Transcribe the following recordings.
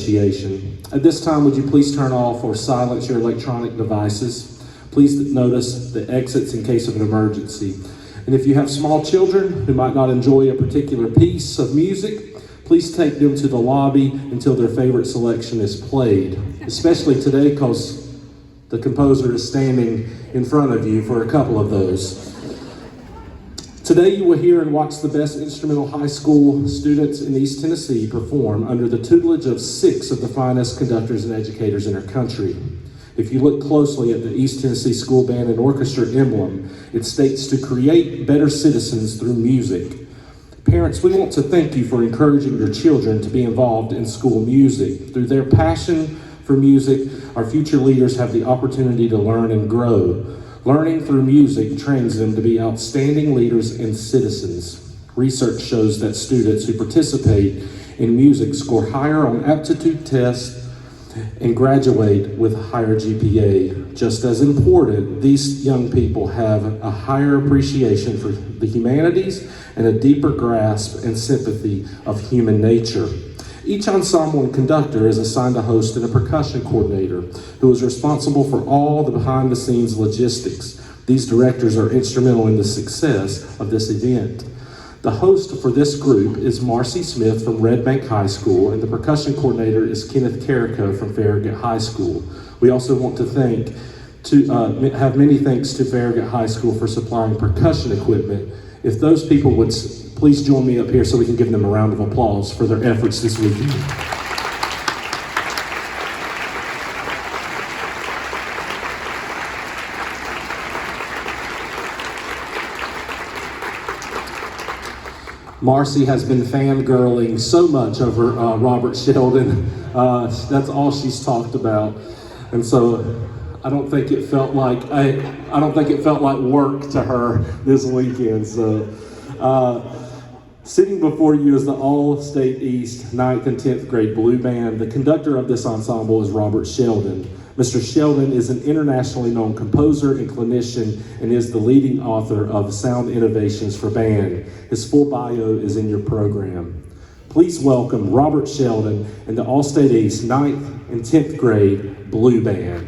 Appreciation. At this time, would you please turn off or silence your electronic devices? Please notice the exits in case of an emergency. And if you have small children who might not enjoy a particular piece of music, please take them to the lobby until their favorite selection is played, especially today because the composer is standing in front of you for a couple of those. Today you will hear and watch the best instrumental high school students in East Tennessee perform under the tutelage of 6 of the finest conductors and educators in our country. If you look closely at the East Tennessee School Band and Orchestra emblem, it states to create better citizens through music. Parents, we want to thank you for encouraging your children to be involved in school music. Through their passion for music, our future leaders have the opportunity to learn and grow. Learning through music trains them to be outstanding leaders and citizens. Research shows that students who participate in music score higher on aptitude tests and graduate with a higher GPA. Just as important, these young people have a higher appreciation for the humanities and a deeper grasp and sympathy of human nature. Each ensemble and conductor is assigned a host and a percussion coordinator who is responsible for all the behind-the-scenes logistics. These directors are instrumental in the success of this event. The host for this group is Marcy Smith from Red Bank High School, and the percussion coordinator is Kenneth Carrico from Farragut High School. We also want to have many thanks to Farragut High School for supplying percussion equipment. If those people would please join me up here so we can give them a round of applause for their efforts this weekend. Marcy has been fangirling so much over Robert Sheldon. That's all she's talked about, and so I don't think it felt like work to her this weekend. So, sitting before you is the All-State East 9th and 10th grade blue band. The conductor of this ensemble is Robert Sheldon. Mr. Sheldon is an internationally known composer and clinician and is the leading author of Sound Innovations for Band. His full bio is in your program. Please welcome Robert Sheldon and the All-State East 9th and 10th grade blue band.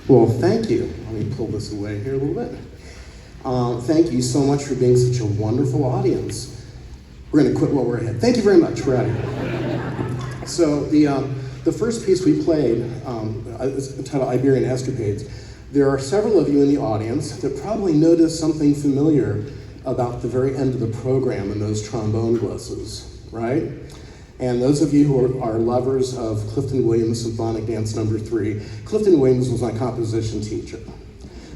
Well, thank you. Let me pull this away here a little bit. Thank you so much for being such a wonderful audience. We're going to quit while we're ahead. Thank you very much. We're out of here. So the first piece we played is entitled Iberian Escapades. There are several of you in the audience that probably noticed something familiar about the very end of the program in those trombone glisses, right? And those of you who are lovers of Clifton Williams' Symphonic Dance No. 3, Clifton Williams was my composition teacher.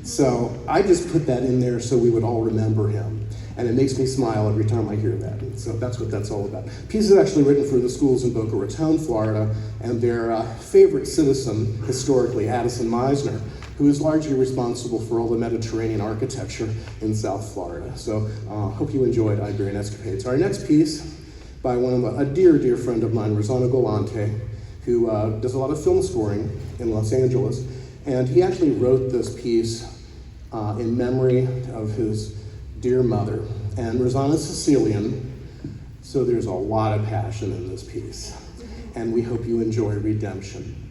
So I just put that in there so we would all remember him. And it makes me smile every time I hear that. So that's what that's all about. The piece is actually written for the schools in Boca Raton, Florida, and their favorite citizen historically, Addison Meisner, who is largely responsible for all the Mediterranean architecture in South Florida. So hope you enjoyed Iberian Escapades. Our next piece by a dear, dear friend of mine, Rossano Galante, who does a lot of film scoring in Los Angeles. And he actually wrote this piece in memory of his dear mother. And Rosanna's Sicilian, so there's a lot of passion in this piece. And we hope you enjoy Redemption.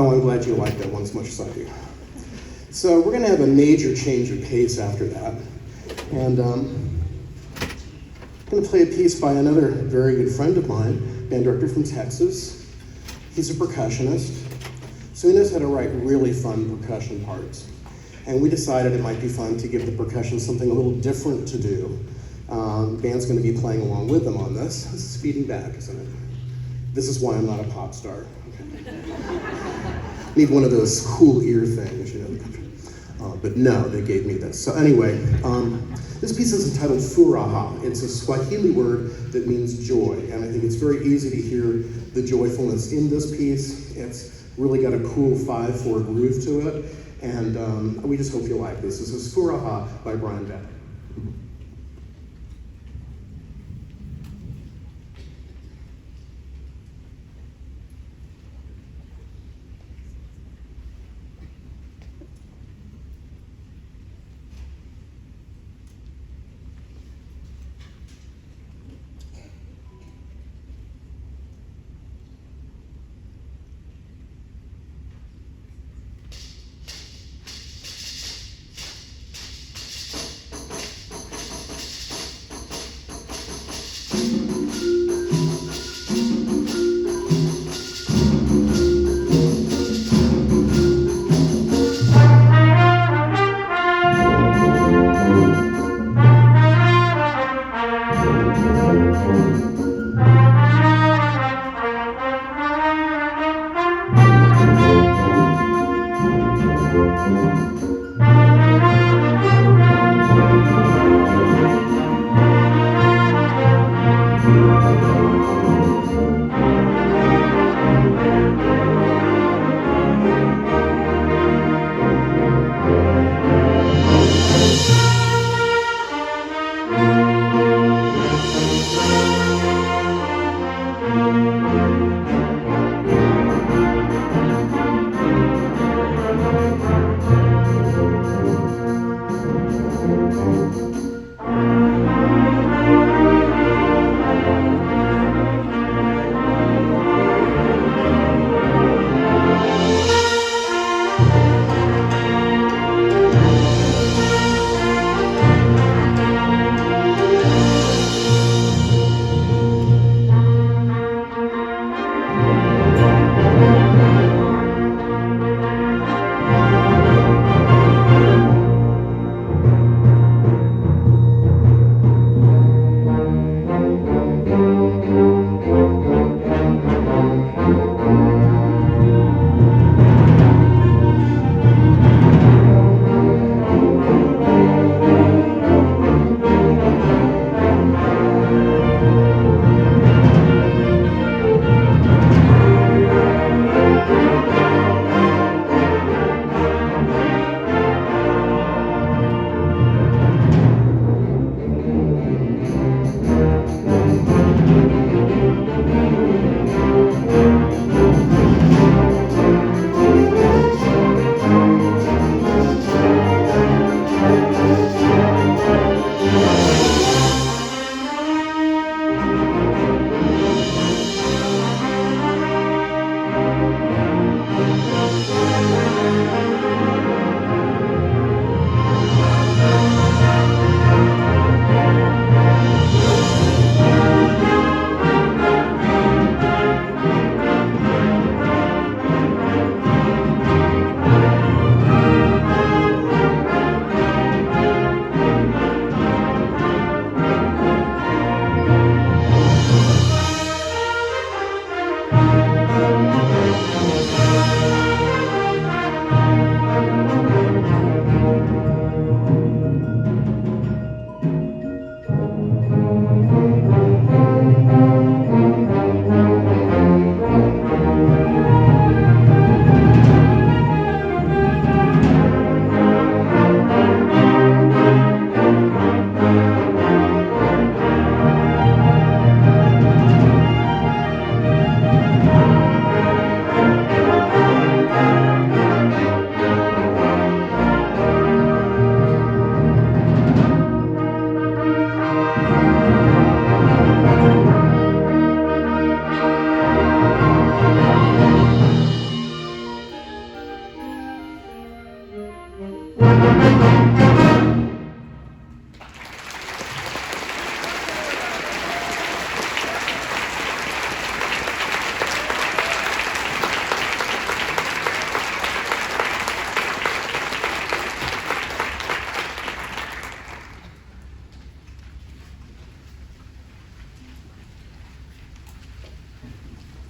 Oh, I'm glad you like that one as much as I do. So we're going to have a major change of pace after that. And I'm going to play a piece by another very good friend of mine, band director from Texas. He's a percussionist, so he knows how to write really fun percussion parts. And we decided it might be fun to give the percussion something a little different to do. The band's going to be playing along with them on this. This is speeding back, isn't it? This is why I'm not a pop star. Okay. Need one of those cool ear things, you know. But no, they gave me this. So anyway, this piece is entitled Furaha. It's a Swahili word that means joy, and I think it's very easy to hear the joyfulness in this piece. It's really got a cool 5/4 groove to it, and we just hope you like this. This is Furaha by Brian Beck.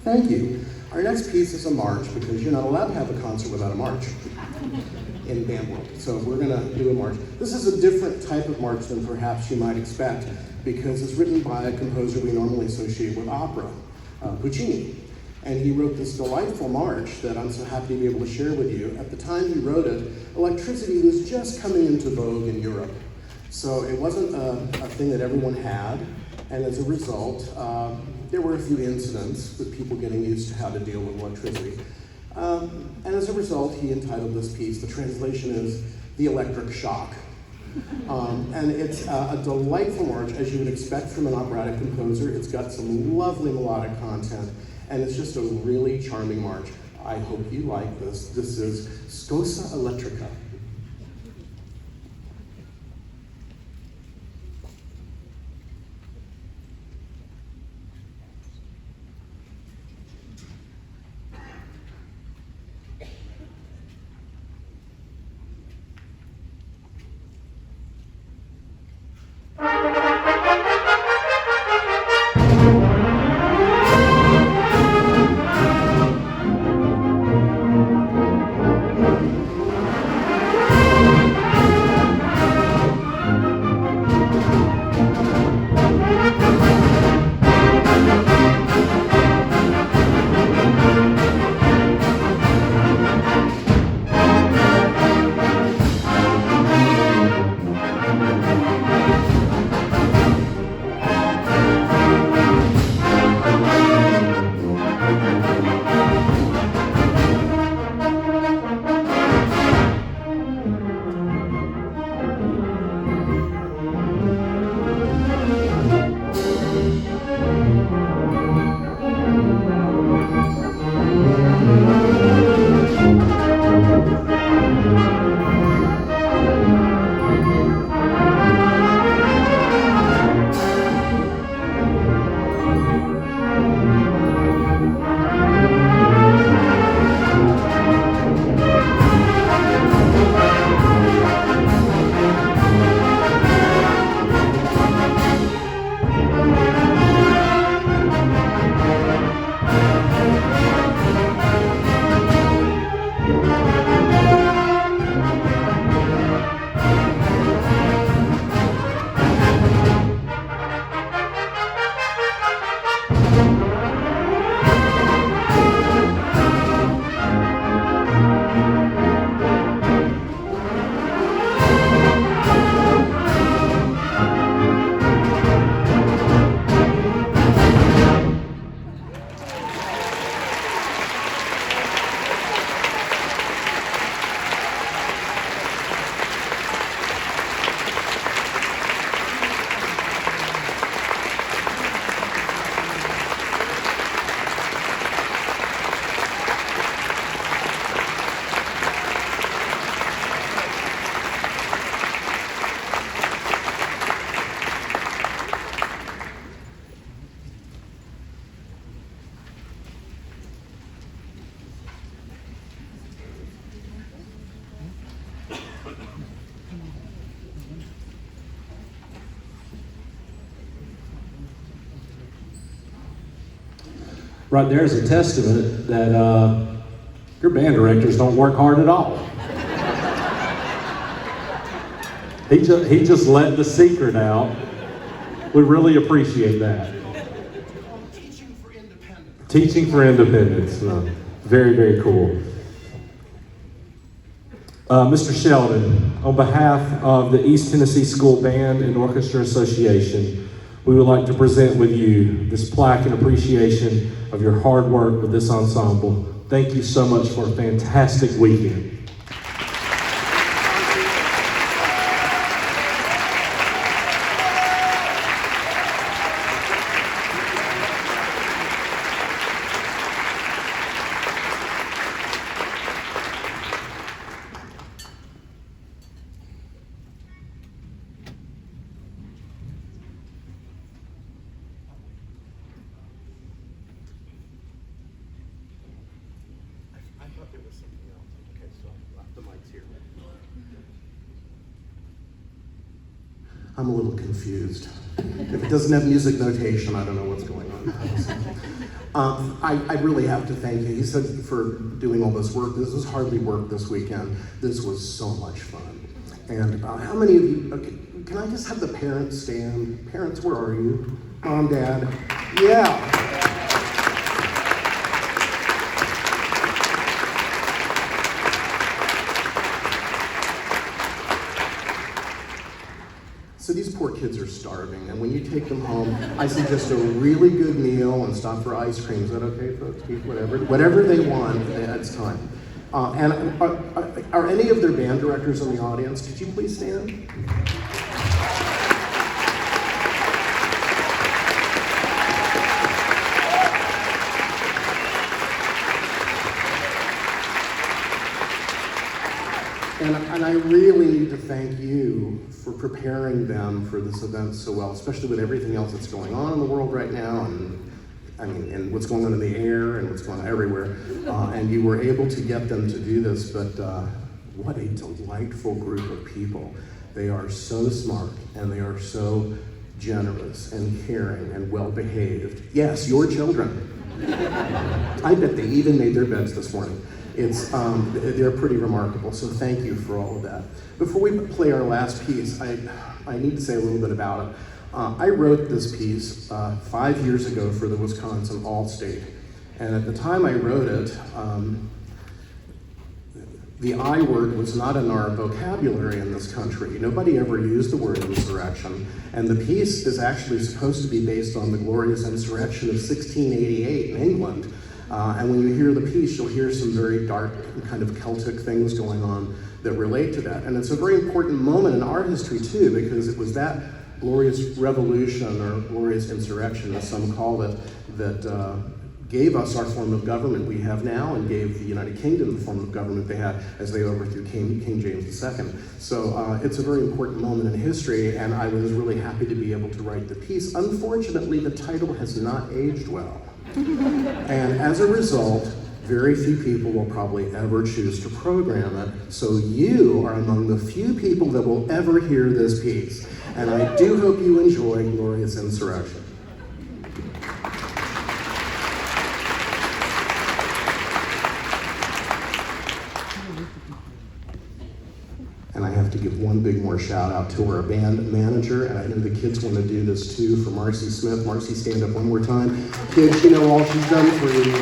Thank you. Our next piece is a march, because you're not allowed to have a concert without a march in band world. So we're gonna do a march. This is a different type of march than perhaps you might expect, because it's written by a composer we normally associate with opera, Puccini. And he wrote this delightful march that I'm so happy to be able to share with you. At the time he wrote it, electricity was just coming into vogue in Europe. So it wasn't a thing that everyone had, and as a result, there were a few incidents with people getting used to how to deal with electricity. And as a result, he entitled this piece, the translation is The Electric Shock. And it's a delightful march, as you would expect from an operatic composer. It's got some lovely melodic content, and it's just a really charming march. I hope you like this. This is Scosa Elettrica. Right there is a testament that your band directors don't work hard at all. He just let the secret out. We really appreciate that. Teaching for independence. Teaching for independence. Very, very cool. Mr. Sheldon, on behalf of the East Tennessee School Band and Orchestra Association, we would like to present with you this plaque in appreciation of your hard work with this ensemble. Thank you so much for a fantastic weekend. I'm a little confused. If it doesn't have music notation, I don't know what's going on. I really have to thank you. He said for doing all this work. This was hardly work this weekend. This was so much fun. And how many of you, okay, can I just have the parents stand? Parents, where are you? Mom, Dad? Yeah. So these poor kids are starving, and when you take them home, I suggest a really good meal and stop for ice cream. Is that okay, folks? Eat whatever they want, it's time. And are any of their band directors in the audience? Could you please stand? And I really need to thank you for preparing them for this event so well, especially with everything else that's going on in the world right now, and what's going on in the air and what's going on everywhere. And you were able to get them to do this, but what a delightful group of people. They are so smart, and they are so generous and caring and well-behaved. Yes, your children. I bet they even made their beds this morning. They're pretty remarkable, so thank you for all of that. Before we play our last piece, I need to say a little bit about it. I wrote this piece 5 years ago for the Wisconsin Allstate, and at the time I wrote it, the I word was not in our vocabulary in this country. Nobody ever used the word insurrection, and the piece is actually supposed to be based on the glorious insurrection of 1688 in England. And when you hear the piece, you'll hear some very dark kind of Celtic things going on that relate to that. And it's a very important moment in our history too, because it was that glorious revolution, or glorious insurrection as some call it, that gave us our form of government we have now, and gave the United Kingdom the form of government they had as they overthrew King James II. So it's a very important moment in history, and I was really happy to be able to write the piece. Unfortunately, the title has not aged well. And as a result, very few people will probably ever choose to program it. So you are among the few people that will ever hear this piece. And I do hope you enjoy Glorious Insurrection. And I have to give one big more shout out to our band manager, and I know the kids want to do this too, for Marcy Smith. Marcy, stand up one more time. Kids, you know all she's done for you.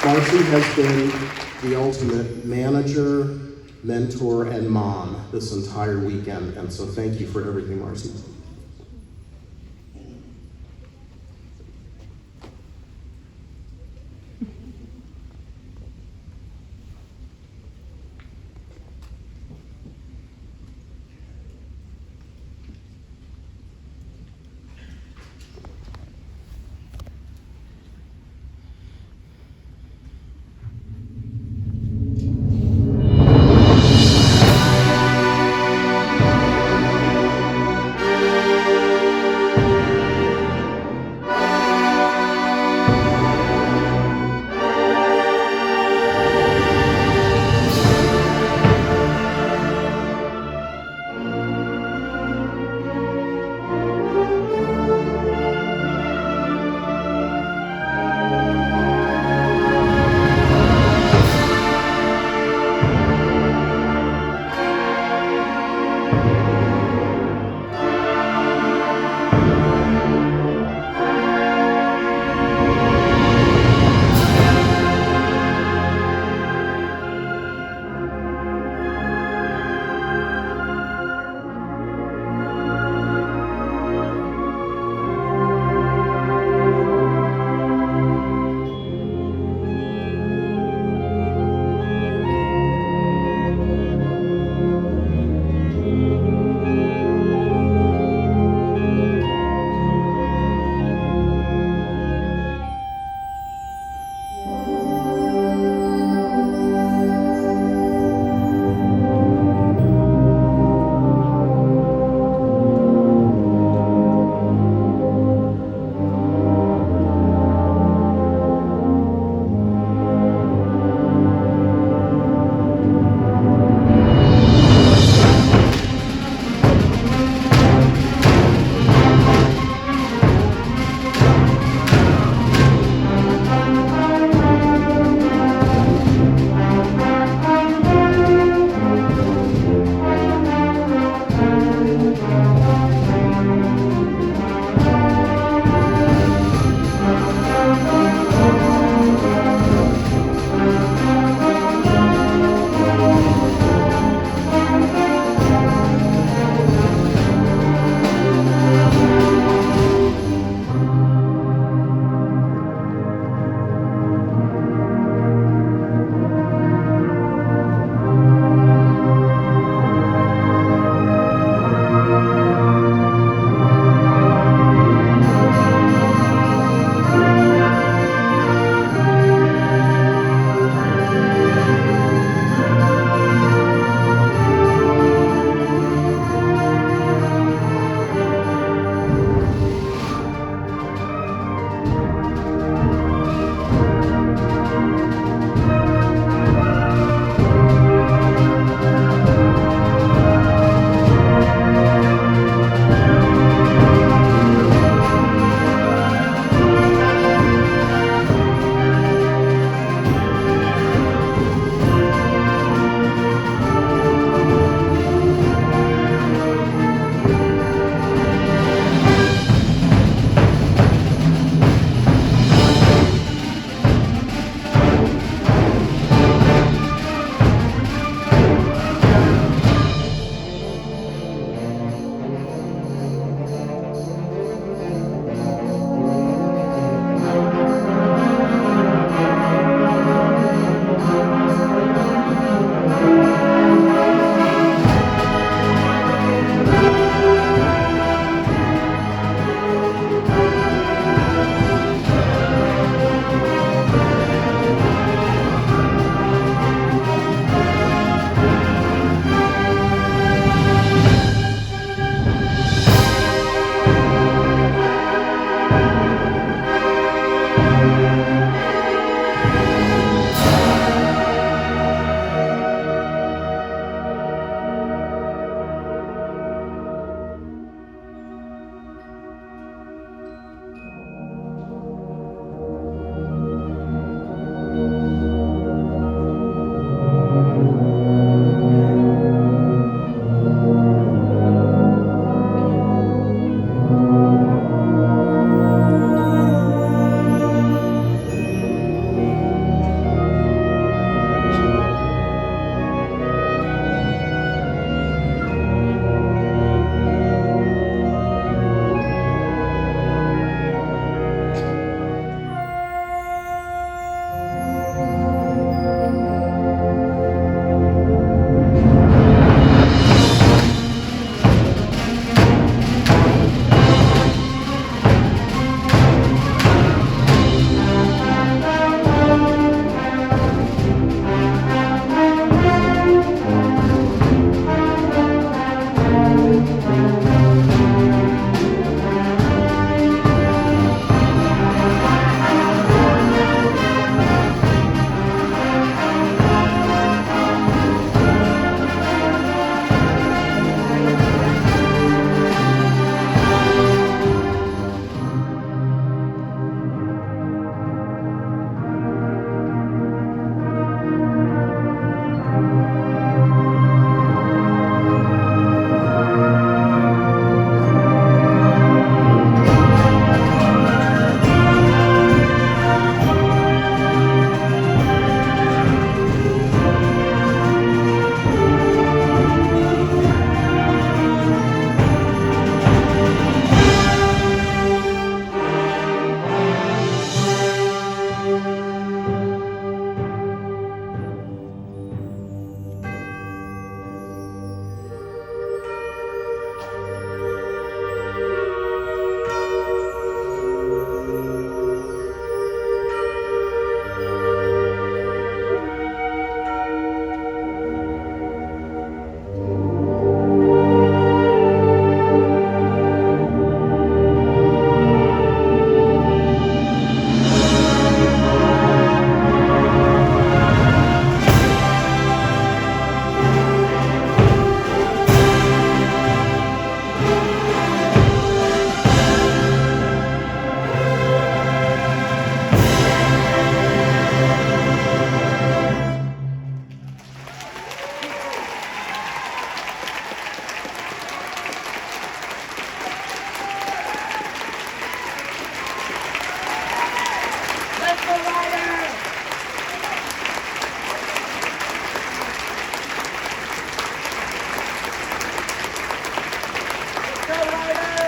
Marcy has been the ultimate manager, mentor, and mom this entire weekend, and so thank you for everything, Marcy. you.